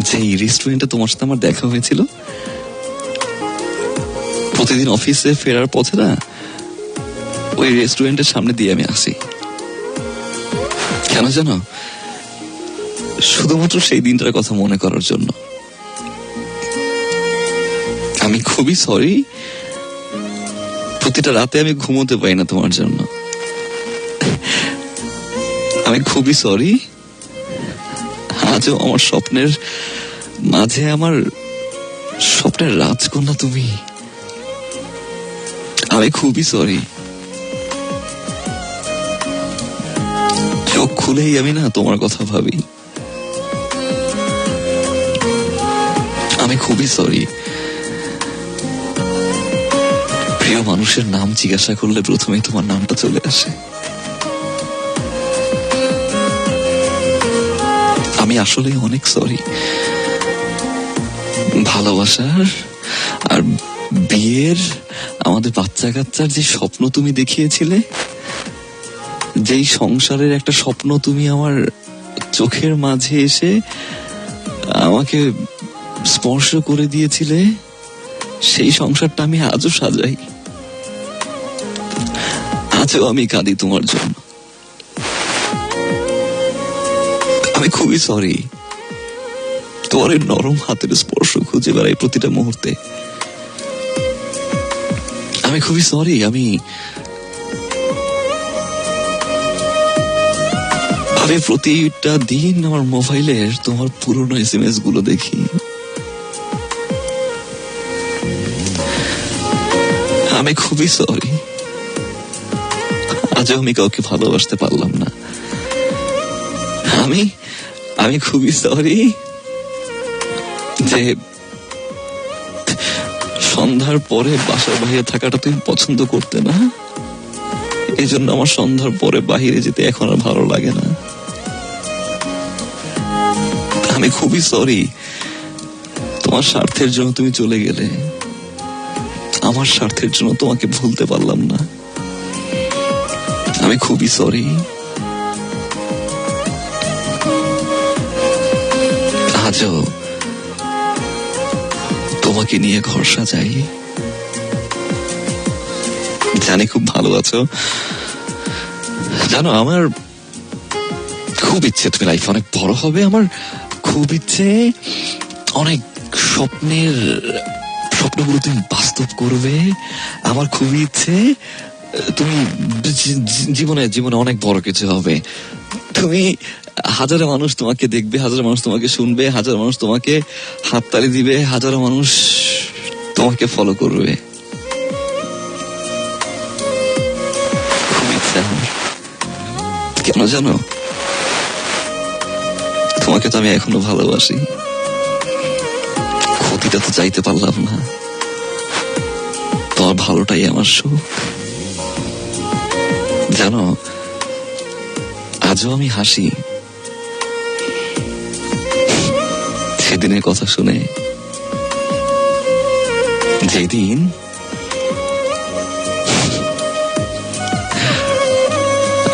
যে রেস্টুরেন্টে তোমার সাথে আমার দেখা হয়েছিল, প্রতিদিন অফিসে ফেরার পথে না ওই রেস্টুরেন্টের সামনে দিয়ে আমি আসি। কেন জানো? শুধুমাত্র সেই দিনটার কথা মনে করার জন্য। আমি খুবই সরি, প্রতিটা রাতে আমি ঘুমোতে পাই না তোমার জন্য। আমি খুবই সরি, আজও আমার স্বপ্নের মাঝে আমার স্বপ্নের রাজকন্যা তুমি। আমি খুবই সরি। চোখ খুলেই আমি না তোমার কথা ভাবি। আমি খুবই সরি। প্রিয় মানুষের নাম জিজ্ঞাসা করলে প্রথমেই তোমার নামটা চলে আসে। আমি আসলে অনেক সরি। ভালোবাসার আর বিয়ের, আমাদের বাচ্চা কাচ্চার যে স্বপ্ন তুমি দেখিয়েছিলে, যেই সংসারের একটা স্বপ্ন তুমি আমার চোখের মাঝে এসে আমাকে স্পর্শ করে দিয়েছিলে, সেই সংসারটা আমি আজও সাজাই, আজও আমি কাঁদি তোমার জন্য। আমি খুবই সরি। তোমার এই নরম হাতের স্পর্শ খুঁজে বেড়াই প্রতিটা মুহূর্তে। আমি খুবই সরি। আমি প্রতিটা দিন আমার মোবাইলের তোমার পুরনো SMS গুলো দেখি। আমি খুবই সরি, আজও আমি কাউকে ভালোবাসতে পারলাম না। আমি খুবই সরি যে সন্ধ্যার পরে বাসার বাইরে থাকাটা তুমি পছন্দ করতে না, এই জন্য আমার সন্ধ্যার পরে বাহিরে যেতে এখন আর ভালো লাগে না। আমি খুবই সরি, তোমার স্বার্থের জন্য তুমি চলে গেলে, আমার স্বার্থের জন্য তোমাকে ভুলতে পারলাম না। আমি খুবই সরি। আজও তোমাকে নিয়ে ঘর সাজাই। জানি খুব ভালো আছো। জানো, আমার খুব ইচ্ছে তুমি লাইফে অনেক বড় হবে। আমার খুব ইচ্ছে অনেক স্বপ্নগুলো তুমি বাস্তব করবে। আমার খুবই ইচ্ছে তুমি জীবনে অনেক বড় কিছু হবে। তুমি হাজারো মানুষ তোমাকে দেখবে, হাজারো মানুষ তোমাকে শুনবে, হাজারো মানুষ তোমাকে হাততালি দিবে, হাজারো মানুষ তোমাকে ফলো করবে। খুব ইচ্ছা আমার। কেন জানো? তোমাকে তো আমি এখনো ভালোবাসি। ক্ষতিটা তো চাইতে পারলাম না। তোমার ভালোটাই আমার সুখ। জানো, আজও আমি হাসি সেদিনের কথা শুনে, যেদিন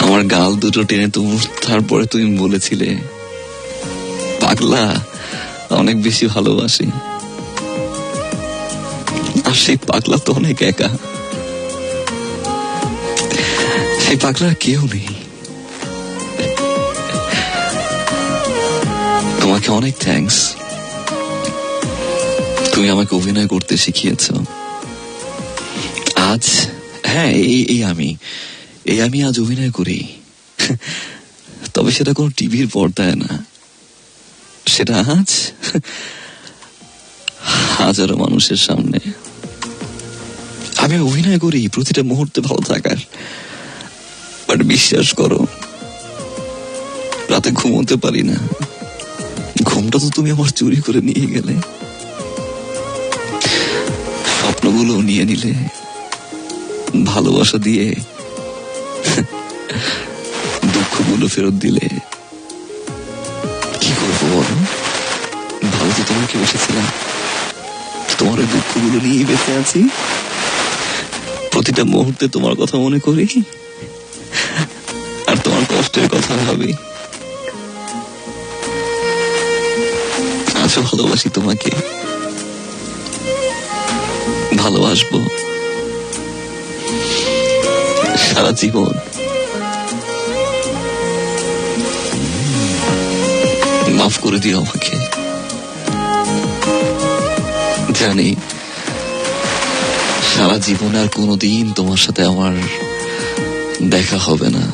আমার গাল দুটো টেনে তারপরে তুমি বলেছিলে, পাগলা অনেক বেশি ভালোবাসি। আর সেই পাগলা তো অনেক একা। সেই পাগলার কেউ নেই। তোমাকে অনেক থ্যাঙ্কস। তুমি আমাকে অভিনয় করতে শিখিয়েছ। আজ আমি আজ অভিনয় করি। তবে সেটা কোনো টিভির পর্দায় না, সেটা আজ হাজারো মানুষের সামনে। আমি অভিনয় করি প্রতিটা মুহূর্তে ভালো থাকার। বাট বিশ্বাস করো, রাতে ঘুমোতে পারি না। ঘুমটা তো তুমি আমার চুরি করে নিয়ে গেলে, স্বপ্নগুলো নিয়ে নিলে, ভালোবাসা দিয়ে দুঃখগুলো ফেরত দিলে। কি করবো বলো? ভালো তো তোমাকে বসেছিলাম, তোমার ওই দুঃখগুলো নিয়ে বেঁচে আছি। প্রতিটা মুহূর্তে তোমার কথা মনে করি আর তোমার কষ্টের কথা ভাবি। আজ আচ্ছা, ভালোবাসি তোমাকে, ভালোবাসবো সারা জীবন। মাফ করে দিও আমাকে। জানি সারা জীবনে আর কোনোদিন তোমার সাথে আমার দেখা হবে না,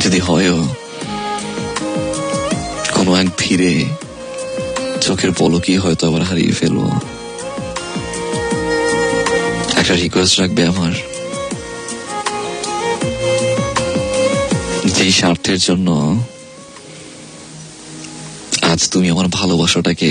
যদি হয়ও কোনো এক ফিরে চোখের পলকই হয়তো আবার হারিয়ে ফেলবো। একটা রিকোয়েস্ট রাখবে আমার, যেই স্বার্থের জন্য আজ তুমি আমার ভালোবাসাটাকে